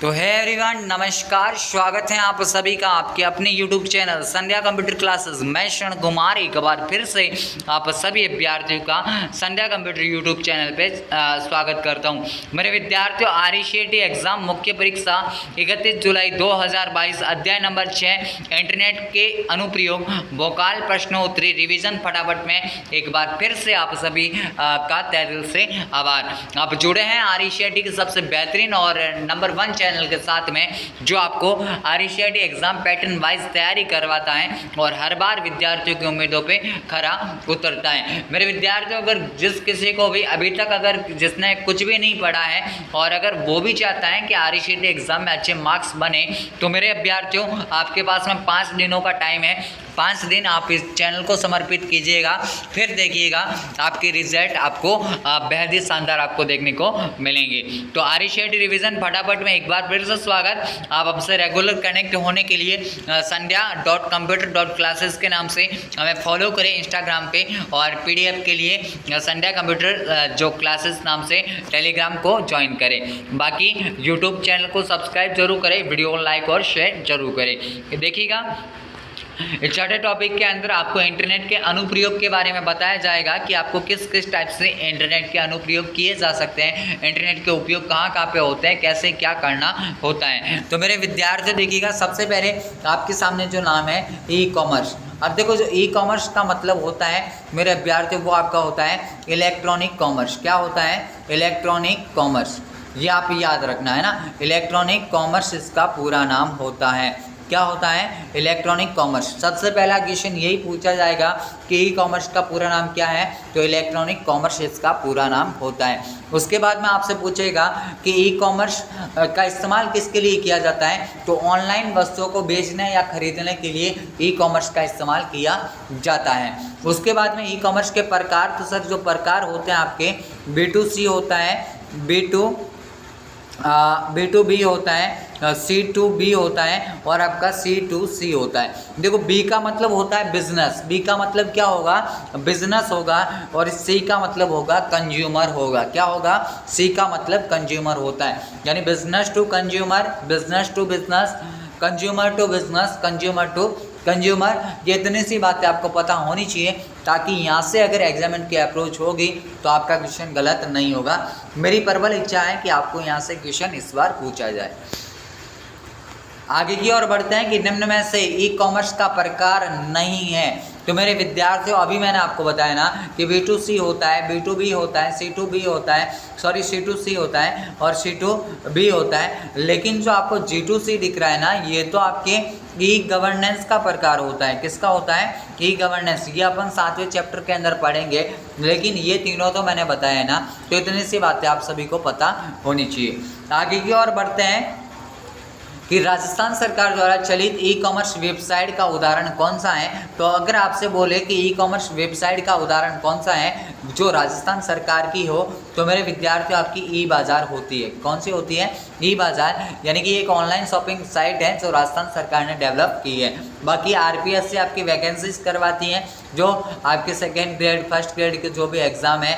तो है एवरीवन, नमस्कार। स्वागत है आप सभी का आपके अपने YouTube चैनल संध्या कंप्यूटर क्लासेस। मैं क्षण कुमार एक बार फिर से आप सभी विद्यार्थियों का संध्या कंप्यूटर YouTube चैनल पे स्वागत करता हूं। मेरे विद्यार्थियों, RCET एग्जाम मुख्य परीक्षा 31 जुलाई 2022 अध्याय नंबर 6 इंटरनेट के अनुप्रयोग भोकाल प्रश्नोत्तरी रिवीजन फटाफट में एक बार फिर से आप सभी का तहे दिल से आभार। आप जुड़े हैं RCET के सबसे बेहतरीन और नंबर 1 चैनल के साथ में, जो आपको RCET एग्जाम पैटर्न वाइज तैयारी करवाता है और हर बार विद्यार्थियों की उम्मीदों पे खरा उतरता है। मेरे विद्यार्थियों, अगर जिस किसी को भी अभी तक अगर जिसने कुछ भी नहीं पढ़ा है और अगर वो भी चाहता है कि RCET एग्जाम में अच्छे मार्क्स बने, तो मेरे विद्यार्थियों आपके पास में 5 दिनों का टाइम है। 5 दिन आप इस चैनल को समर्पित कीजिएगा, फिर देखिएगा आपके रिजल्ट आपको बेहद ही शानदार आपको देखने को मिलेंगे। तो RCET रिवीजन फटाफट में एक बार फिर से स्वागत। आप हमसे रेगुलर कनेक्ट होने के लिए sandhya.computer.classes के नाम से हमें फॉलो करें इंस्टाग्राम पे, और PDF के लिए संध्या कंप्यूटर जो क्लासेस नाम से टेलीग्राम को ज्वाइन करें। बाकी यूट्यूब चैनल को सब्सक्राइब जरूर करें, वीडियो लाइक और शेयर जरूर करें। देखिएगा, इस छठे टॉपिक के अंदर आपको इंटरनेट के अनुप्रयोग के बारे में बताया जाएगा कि आपको किस किस टाइप से इंटरनेट के अनुप्रयोग किए जा सकते हैं, इंटरनेट के उपयोग कहाँ पे होते हैं, कैसे क्या करना होता है। तो मेरे विद्यार्थी देखिएगा, सबसे पहले आपके सामने जो नाम है ई-कॉमर्स। अब देखो, जो ई-कॉमर्स का मतलब होता है मेरे विद्यार्थी, वो आपका होता है इलेक्ट्रॉनिक कॉमर्स। क्या होता है? Electronic commerce. ये आप याद रखना है ना, इलेक्ट्रॉनिक कॉमर्स इसका पूरा नाम होता है। क्या होता है? Electronic commerce. सबसे पहला क्वेश्चन यही पूछा जाएगा कि ई कॉमर्स का पूरा नाम क्या है, तो इलेक्ट्रॉनिक कॉमर्स इसका पूरा नाम होता है। उसके बाद में आपसे पूछेगा कि ई कॉमर्स का इस्तेमाल किसके लिए किया जाता है, तो ऑनलाइन वस्तुओं को बेचने या खरीदने के लिए ई कॉमर्स का इस्तेमाल किया जाता है। उसके बाद में ई कॉमर्स के प्रकार, तो सर जो प्रकार होते हैं आपके B2C होता है, B2B होता है, C2B होता है और आपका C2C होता है। देखो, B का मतलब होता है बिजनेस। B का मतलब क्या होगा? बिजनेस होगा। और C का मतलब होगा कंज्यूमर होगा। क्या होगा? C का मतलब कंज्यूमर होता है, यानी business to consumer, business to business, consumer to business, consumer to consumer. ये इतनी सी बातें आपको पता होनी चाहिए, ताकि यहाँ से अगर एग्जामिन की अप्रोच होगी तो आपका क्वेश्चन गलत नहीं होगा। मेरी प्रबल इच्छा है कि आपको यहाँ से क्वेश्चन इस बार पूछा जाए। आगे की ओर बढ़ते हैं कि निम्न में से ई कॉमर्स का प्रकार नहीं है। तो मेरे विद्यार्थियों, अभी मैंने आपको बताया ना कि B2C होता है, B2B होता है, C2B होता है, सॉरी C2C होता है और C2B होता है। लेकिन जो आपको G2C दिख रहा है ना, ये तो आपके ई गवर्नेंस का प्रकार होता है। किसका होता है? E governance. ये अपन 7वें चैप्टर के अंदर पढ़ेंगे, लेकिन ये तीनों तो मैंने बताया ना, तो इतनी सी बातें आप सभी को पता होनी चाहिए। आगे की ओर बढ़ते हैं कि राजस्थान सरकार द्वारा चलित ई कॉमर्स वेबसाइट का उदाहरण कौन सा है। तो अगर आपसे बोले कि ई कॉमर्स वेबसाइट का उदाहरण कौन सा है जो राजस्थान सरकार की हो, तो मेरे विद्यार्थियों आपकी ई बाज़ार होती है। कौन सी होती है? ई बाज़ार, यानी कि एक ऑनलाइन शॉपिंग साइट है जो राजस्थान सरकार ने डेवलप की है। बाकी RPS से आपकी वैकेंसीज करवाती हैं, जो आपके सेकेंड ग्रेड, फर्स्ट ग्रेड के जो भी एग्ज़ाम है,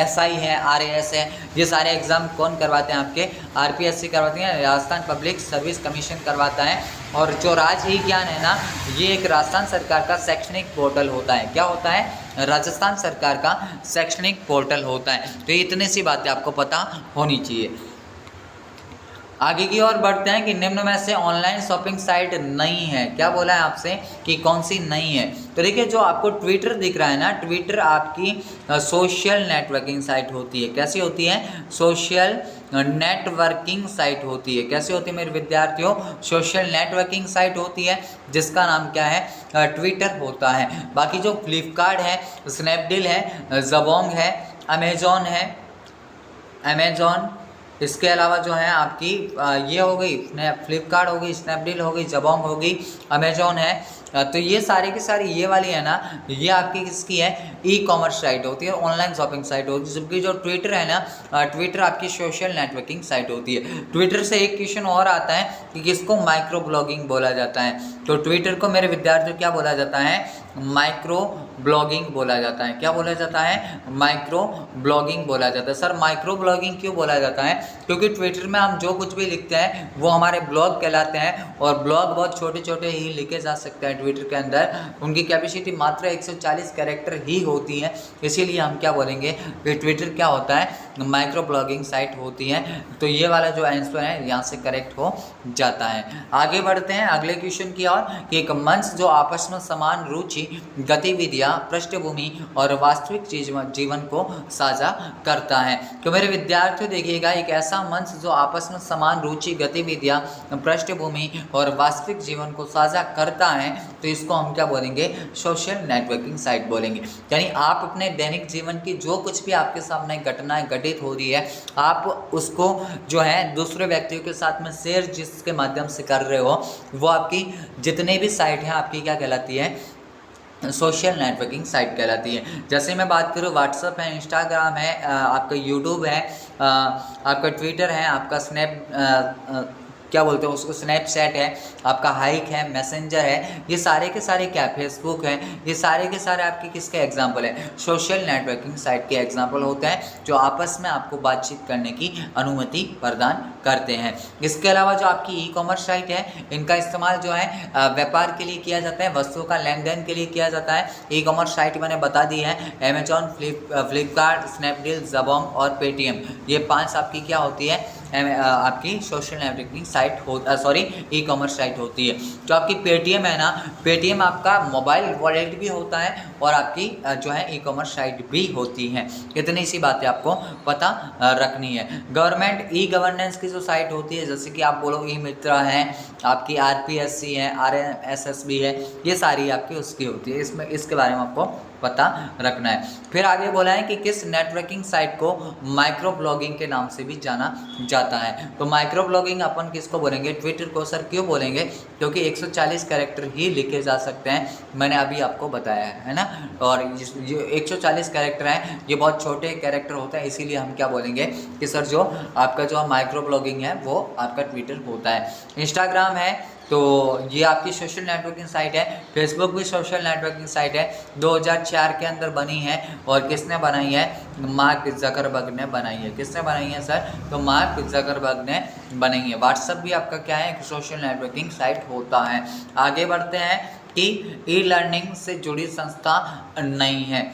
SI है, RAS है, ये सारे एग्ज़ाम कौन करवाते हैं? आपके RPS से करवाती हैं, राजस्थान पब्लिक सर्विस कमीशन करवाता है। और जो राज ई ज्ञान है ना, ये एक राजस्थान सरकार का शैक्षणिक पोर्टल होता है। क्या होता है? राजस्थान सरकार का शैक्षणिक पोर्टल होता है। तो इतनी सी बातें आपको पता होनी चाहिए। आगे की ओर बढ़ते हैं कि निम्न में से ऑनलाइन शॉपिंग साइट नहीं है। क्या बोला है आपसे कि कौन सी नहीं है? तो देखिए, जो आपको ट्विटर दिख रहा है ना, ट्विटर आपकी सोशल नेटवर्किंग साइट होती है। कैसी होती है? सोशल नेटवर्किंग साइट होती है। कैसी होती है मेरे विद्यार्थियों? सोशल नेटवर्किंग साइट होती है, जिसका नाम क्या है? ट्विटर होता है। बाकी जो फ्लिपकार्ट है, स्नैपडील है, जबोंग है, अमेजॉन है, अमेजॉन, इसके अलावा जो है आपकी ये हो गई फ्लिपकार्ट हो गई, स्नैपडील हो गई, जबोंग हो गई, अमेजॉन है। तो ये सारे की सारी ये वाली है ना, ये आपकी किसकी है? ई कॉमर्स साइट होती है, ऑनलाइन शॉपिंग साइट होती है। जबकि जो ट्विटर है ना, ट्विटर आपकी सोशल नेटवर्किंग साइट होती है। ट्विटर से एक क्वेश्चन और आता है कि किसको माइक्रो ब्लॉगिंग बोला जाता है। तो ट्विटर को मेरे विद्यार्थियों क्या बोला जाता है? माइक्रो ब्लॉगिंग बोला जाता है। क्या बोला जाता है? माइक्रो ब्लॉगिंग बोला जाता है। सर माइक्रो ब्लॉगिंग क्यों बोला जाता है? क्योंकि ट्विटर में हम जो कुछ भी लिखते हैं वो हमारे ब्लॉग कहलाते हैं, और ब्लॉग बहुत छोटे छोटे ही लिखे जा सकते हैं ट्विटर के अंदर। उनकी कैपेसिटी मात्र 140 कैरेक्टर ही होती है, इसीलिए हम क्या बोलेंगे कि ट्विटर क्या होता है? माइक्रो ब्लॉगिंग साइट होती है। तो ये वाला जो आंसर है यहाँ से करेक्ट हो जाता है। आगे बढ़ते हैं अगले क्वेश्चन की ओर कि एक मंच जो आपस में समान रुचि, गतिविधियां, पृष्ठभूमि और वास्तविक जीवन को साझा करता है। तो मेरे विद्यार्थियों देखिएगा, एक ऐसा मंच जो आपस में समान रुचि, गतिविधियां, पृष्ठभूमि और वास्तविक जीवन को साझा करता है, तो इसको हम क्या बोलेंगे? सोशल नेटवर्किंग साइट बोलेंगे। यानी आप अपने दैनिक जीवन की जो कुछ भी आपके सामने घटनाएं घटित हो रही है, आप उसको जो है दूसरे व्यक्तियों के साथ में शेयर जिसके माध्यम से कर रहे हो, वो आपकी जितने भी साइट हैं आपकी क्या कहलाती है? सोशल नेटवर्किंग साइट कहलाती है। जैसे मैं बात करूँ, व्हाट्सअप है, इंस्टाग्राम है, आपका यूट्यूब है, आपका ट्विटर है, आपका क्या बोलते हैं उसको, स्नैपचैट है, आपका हाइक है, मैसेंजर है, ये सारे के सारे क्या, फेसबुक है, ये सारे के सारे आपके किसके एग्जाम्पल है? सोशल नेटवर्किंग साइट के एग्जाम्पल होते हैं, जो आपस में आपको बातचीत करने की अनुमति प्रदान करते हैं। इसके अलावा जो आपकी ई कॉमर्स साइट है, इनका इस्तेमाल जो है व्यापार के लिए किया जाता है, वस्तुओं का लेन देन के लिए किया जाता है। ई कॉमर्स साइट मैंने बता दी है, अमेजॉन, फ्लिपकार्ट, स्नैपडील, जबोंग और पेटीएम, ये 5 आपकी क्या होती है? आपकी social networking site e commerce site होती है। जो आपकी पेटीएम है ना, पेटीएम आपका मोबाइल वॉलेट भी होता है और आपकी जो है ई कॉमर्स साइट भी होती है। इतनी सी बातें आपको पता रखनी है। गवर्नमेंट ई गवर्नेंस की जो साइट होती है, जैसे कि आप बोलो ई मित्रा है, आपकी आरपीएससी है, आरएसएसबी है, ये सारी आपकी उसकी होती है। इसमें इसके बारे में आपको पता रखना है। फिर आगे बोला है कि किस नेटवर्किंग साइट को माइक्रो ब्लॉगिंग के नाम से भी जाना जाता है। तो माइक्रो ब्लॉगिंग अपन किसको बोलेंगे? ट्विटर को। सर क्यों बोलेंगे? क्योंकि 140 कैरेक्टर ही लिखे जा सकते हैं, मैंने अभी आपको बताया है ना। और ये 140 कैरेक्टर हैं, ये बहुत छोटे कैरेक्टर होते हैं, इसीलिए हम क्या बोलेंगे कि सर जो आपका जो माइक्रो ब्लॉगिंग है वो आपका ट्विटर होता है। इंस्टाग्राम है, तो ये आपकी सोशल नेटवर्किंग साइट है। फेसबुक भी सोशल नेटवर्किंग साइट है, 2004 के अंदर बनी है, और किसने बनाई है? मार्क ज़करबर्ग ने बनाई है। किसने बनाई है सर? तो मार्क ज़करबर्ग ने बनाई है। व्हाट्सअप भी आपका क्या है? एक सोशल नेटवर्किंग साइट होता है। आगे बढ़ते हैं कि ई लर्निंग से जुड़ी संस्था नहीं है।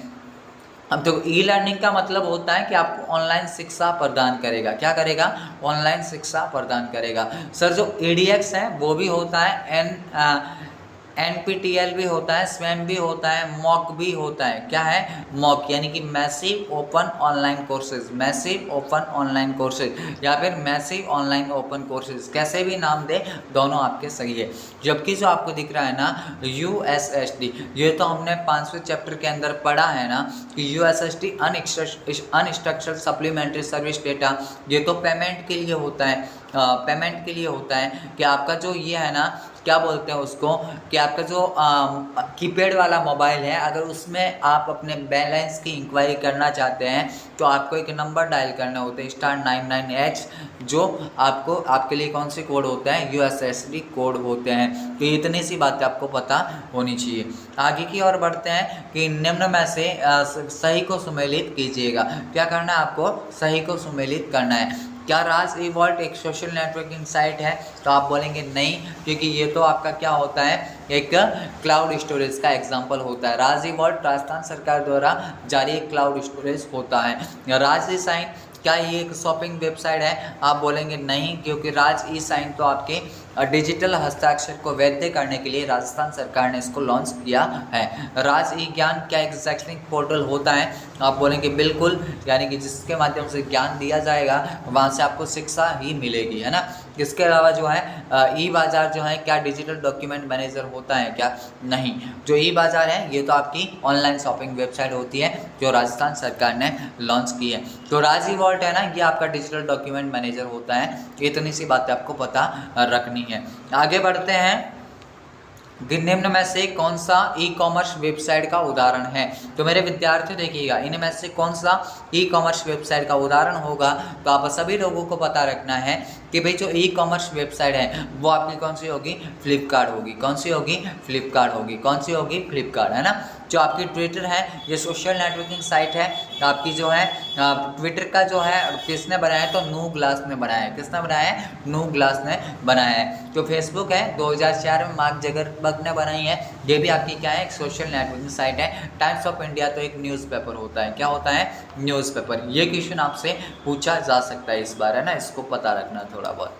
अब देखो, ई लर्निंग का मतलब होता है कि आपको ऑनलाइन शिक्षा प्रदान करेगा। क्या करेगा? ऑनलाइन शिक्षा प्रदान करेगा। सर जो EDX है वो भी होता है, NPTEL भी होता है, स्वयं भी होता है, मॉक भी होता है। क्या है? मॉक, यानी कि massive open online courses, massive open online courses या फिर मैसिव ऑनलाइन ओपन कोर्सेज, कैसे भी नाम दे, दोनों आपके सही है। जबकि जो आपको दिख रहा है ना USSD, ये तो हमने 5वें चैप्टर के अंदर पढ़ा है ना कि USSD unstructured supplementary service data, ये तो पेमेंट के लिए होता है। पेमेंट के लिए होता है कि आपका जो ये है ना, क्या बोलते हैं उसको, कि आपका जो कीपैड वाला मोबाइल है, अगर उसमें आप अपने बैलेंस की इंक्वायरी करना चाहते हैं तो आपको एक नंबर डायल करना होता है *99H, जो आपको आपके लिए कौन से कोड होता है? USSD कोड होते हैं। तो इतनी सी बातें आपको पता होनी चाहिए। आगे की ओर बढ़ते हैं कि निम्न में से सही को सुमेलित कीजिएगा। क्या करना है आपको? सही को सुमेलित करना है। क्या राज इवॉल्ट एक सोशल नेटवर्किंग साइट है? तो आप बोलेंगे नहीं, क्योंकि ये तो आपका क्या होता है? एक क्लाउड स्टोरेज का एग्जांपल होता है। राज इवॉल्ट राजस्थान सरकार द्वारा जारी एक क्लाउड स्टोरेज होता है। राज ई साइन, क्या ये एक शॉपिंग वेबसाइट है? आप बोलेंगे नहीं, क्योंकि राज ई साइन तो आपके डिजिटल हस्ताक्षर को वैध करने के लिए राजस्थान सरकार ने इसको लॉन्च किया है। राज ई ज्ञान, क्या एक शैक्षणिक पोर्टल होता है? आप बोलेंगे बिल्कुल, यानी कि जिसके माध्यम से ज्ञान दिया जाएगा वहाँ से आपको शिक्षा ही मिलेगी, है ना। इसके अलावा जो है ई बाज़ार जो है, क्या डिजिटल डॉक्यूमेंट मैनेजर होता है क्या? नहीं। जो ई बाज़ार है ये तो आपकी ऑनलाइन शॉपिंग वेबसाइट होती है जो राजस्थान सरकार ने लॉन्च की है। तो राज ई वॉल्ट है ना, ये आपका डिजिटल डॉक्यूमेंट मैनेजर होता है। इतनी सी बातें आपको पता रखनी है। आगे बढ़ते हैं, निम्न में से कौन सा ई कॉमर्स वेबसाइट का उदाहरण है? तो मेरे विद्यार्थी देखिएगा, इनमें से कौन सा ई कॉमर्स वेबसाइट का उदाहरण होगा? तो आप सभी लोगों को पता रखना है कि भाई जो ई कॉमर्स वेबसाइट है वो आपकी कौन सी होगी? फ्लिपकार्ट होगी। कौन सी होगी? फ्लिपकार्ट होगी। कौन सी होगी? फ्लिपकार्ट, है ना। जो आपकी ट्विटर है ये सोशल नेटवर्किंग साइट है, आपकी जो है ट्विटर का जो है किसने बनाया है, तो न्यू ग्लास ने बनाया है। किसने बनाया है? न्यू ग्लास ने बनाया है। जो फेसबुक है 2004 में मार्क जकरबर्ग ने बनाई है। ये भी आपकी क्या है? एक सोशल नेटवर्किंग साइट है। टाइम्स ऑफ इंडिया तो एक न्यूज़पेपर होता है। क्या होता है? न्यूज़पेपर। ये क्वेश्चन आपसे पूछा जा सकता है इस बार, है ना, इसको पता रखना थोड़ा बहुत।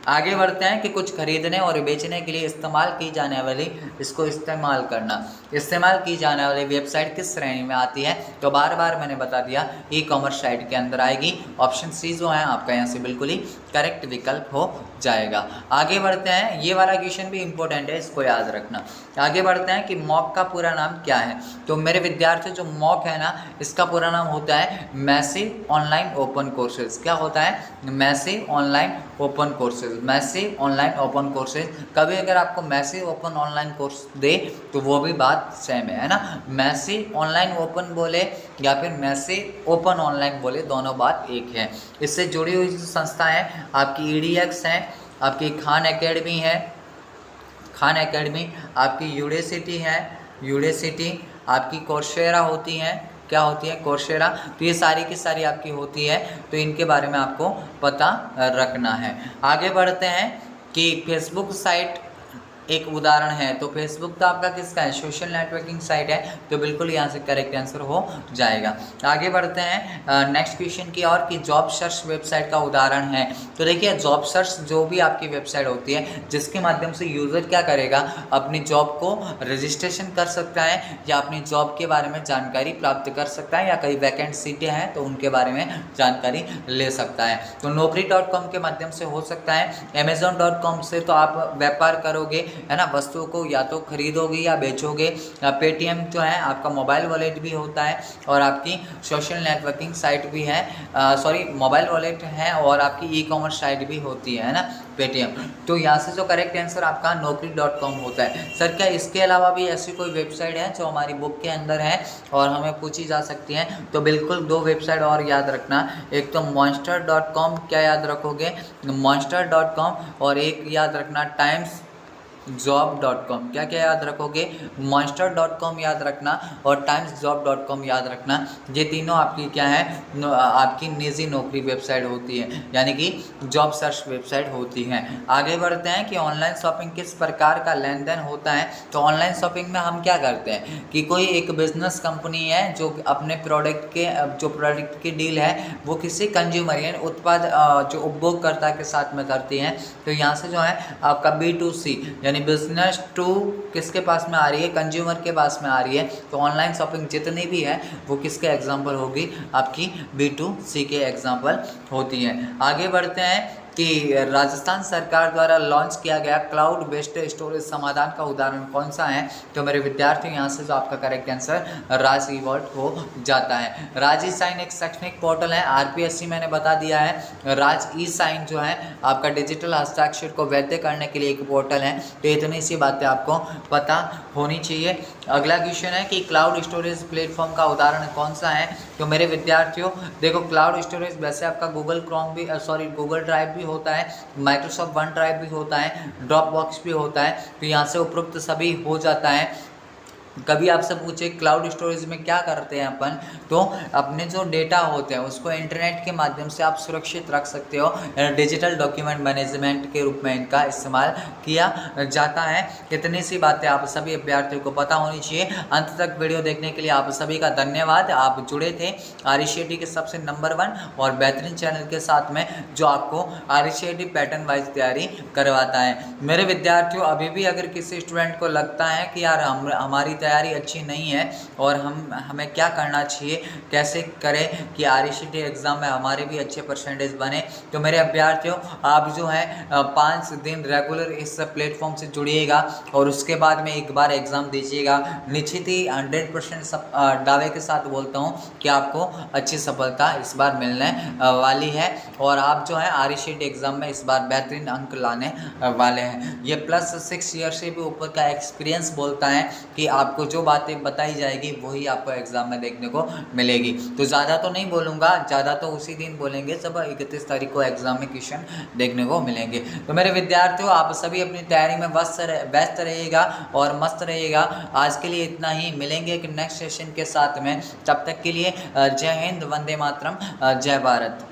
आगे बढ़ते हैं कि कुछ खरीदने और बेचने के लिए इस्तेमाल की जाने वाली, इसको इस्तेमाल करना, इस्तेमाल की जाने वाली वेबसाइट किस श्रेणी में आती है? तो बार बार मैंने बता दिया, ई कॉमर्स साइट के अंदर आएगी। ऑप्शन सी जो है आपका यहाँ से बिल्कुल ही करेक्ट विकल्प हो जाएगा। आगे बढ़ते हैं, ये वाला क्वेश्चन भी इंपॉर्टेंट है, इसको याद रखना। आगे बढ़ते हैं कि मॉक का पूरा नाम क्या है? तो मेरे विद्यार्थी जो मॉक है ना, इसका पूरा नाम होता है मैसिव ऑनलाइन ओपन कोर्सेज। क्या होता है? Massive online open courses. Massive online open courses. कभी अगर आपको मैसिव ओपन ऑनलाइन कोर्स दे तो वो भी बात सेम है ना। मैसिव ऑनलाइन ओपन बोले या फिर मैसिव ओपन ऑनलाइन बोले, दोनों बात एक है। इससे जुड़ी हुई जो संस्था है आपकी EDX है, आपकी खान एकेडमी है, खान एकेडमी, आपकी यूडेसिटी है, यूडेसिटी, आपकी कोर्सेरा होती हैं। क्या होती है? कोर्सेरा। तो ये सारी की सारी आपकी होती है, तो इनके बारे में आपको पता रखना है। आगे बढ़ते हैं कि फेसबुक साइट एक उदाहरण है। तो फेसबुक तो आपका किसका है? सोशल नेटवर्किंग साइट है, तो बिल्कुल यहाँ से करेक्ट आंसर हो जाएगा। आगे बढ़ते हैं नेक्स्ट क्वेश्चन की और, कि जॉब सर्च वेबसाइट का उदाहरण है। तो देखिए, जॉब सर्च जो भी आपकी वेबसाइट होती है जिसके माध्यम से यूज़र क्या करेगा? अपनी जॉब को रजिस्ट्रेशन कर सकता है या अपनी जॉब के बारे में जानकारी प्राप्त कर सकता है, या कई वैकेंट सीटें हैं तो उनके बारे में जानकारी ले सकता है। तो Naukri.com के माध्यम से हो सकता है। Amazon.com से तो आप व्यापार करोगे, है ना, वस्तुओं को या तो खरीदोगे या बेचोगे। पेटीएम जो है आपका मोबाइल वॉलेट भी होता है और आपकी सोशल नेटवर्किंग साइट भी है, मोबाइल वॉलेट है और आपकी ई कॉमर्स साइट भी होती है ना, पेटीएम। तो यहाँ से जो करेक्ट आंसर आपका Naukri.com होता है। सर क्या इसके अलावा भी ऐसी कोई वेबसाइट है जो हमारी बुक के अंदर है और हमें पूछी जा सकती है? तो बिल्कुल 2 वेबसाइट और याद रखना। एक तो Monster.com, क्या याद रखोगे? Monster.com, और एक याद रखना timesjob.com। क्या क्या याद रखोगे? Monster.com याद रखना और timesjob.com याद रखना। ये तीनों आपकी क्या है? आपकी निजी नौकरी वेबसाइट होती है, यानी कि जॉब सर्च वेबसाइट होती है। आगे बढ़ते हैं कि ऑनलाइन शॉपिंग किस प्रकार का लेन देन होता है। तो ऑनलाइन शॉपिंग में हम क्या करते हैं कि कोई एक बिजनेस कंपनी है जो अपने प्रोडक्ट की डील है वो किसी कंज्यूमर यानी उत्पाद जो उपभोगकर्ता के साथ में करती है। तो यहाँ से जो है आपका B2C यानी बिजनेस टू किसके पास में आ रही है? कंज्यूमर के पास में आ रही है। तो ऑनलाइन शॉपिंग जितनी भी है वो किसके एग्जाम्पल होगी? आपकी B2C के एग्जाम्पल होती है। आगे बढ़ते हैं कि राजस्थान सरकार द्वारा लॉन्च किया गया क्लाउड बेस्ड स्टोरेज समाधान का उदाहरण कौन सा है? तो मेरे विद्यार्थी यहाँ से जो आपका करेक्ट आंसर राज ई-वॉल्ट हो जाता है। राज ई साइन एक शैक्षणिक पोर्टल है, RPSC मैंने बता दिया है। राज ई साइन जो है आपका डिजिटल हस्ताक्षर को वैध करने के लिए एक पोर्टल है। तो इतनी सी बातें आपको पता होनी चाहिए। अगला क्वेश्चन है कि क्लाउड स्टोरेज प्लेटफॉर्म का उदाहरण कौन सा है? तो मेरे विद्यार्थियों देखो, क्लाउड स्टोरेज वैसे आपका गूगल ड्राइव भी होता है, माइक्रोसॉफ्ट वन ड्राइव भी होता है, ड्रॉप बॉक्स भी होता है। तो यहाँ से उपरोक्त सभी हो जाता है। कभी आपसे पूछे क्लाउड स्टोरेज में क्या करते हैं अपन, तो अपने जो डेटा होते हैं उसको इंटरनेट के माध्यम से आप सुरक्षित रख सकते हो। डिजिटल डॉक्यूमेंट मैनेजमेंट के रूप में इनका इस्तेमाल किया जाता है। इतनी सी बातें आप सभी अभ्यर्थियों को पता होनी चाहिए। अंत तक वीडियो देखने के लिए आप सभी का धन्यवाद। आप जुड़े थे RCET के सबसे नंबर 1 और बेहतरीन चैनल के साथ में जो आपको RCET पैटर्न वाइज तैयारी करवाता है। मेरे विद्यार्थियों, अभी भी अगर किसी स्टूडेंट को लगता है कि यार हमारी तैयारी अच्छी नहीं है और हमें क्या करना चाहिए, कैसे करें कि RCET एग्ज़ाम में हमारे भी अच्छे परसेंटेज बने, तो मेरे अभ्यर्थियों आप जो है 5 दिन रेगुलर इस प्लेटफॉर्म से जुड़िएगा और उसके बाद में एक बार एग्ज़ाम दीजिएगा। निश्चित ही 100% दावे के साथ बोलता हूँ कि आपको अच्छी सफलता इस बार मिलने वाली है और आप जो है RCET एग्ज़ाम में इस बार बेहतरीन अंक लाने वाले हैं। ये +6 ईयर से भी ऊपर का एक्सपीरियंस बोलता है कि आप आपको जो बातें बताई जाएगी वही आपको एग्ज़ाम में देखने को मिलेगी। तो ज़्यादा तो नहीं बोलूँगा, ज़्यादा तो उसी दिन बोलेंगे जब 31 तारीख को एग्ज़ाम में क्वेश्चन देखने को मिलेंगे। तो मेरे विद्यार्थियों, आप सभी अपनी तैयारी में व्यस्त रहिएगा और मस्त रहिएगा। आज के लिए इतना ही, मिलेंगे एक नेक्स्ट सेशन के साथ में। तब तक के लिए जय हिंद, वंदे मातरम, जय भारत।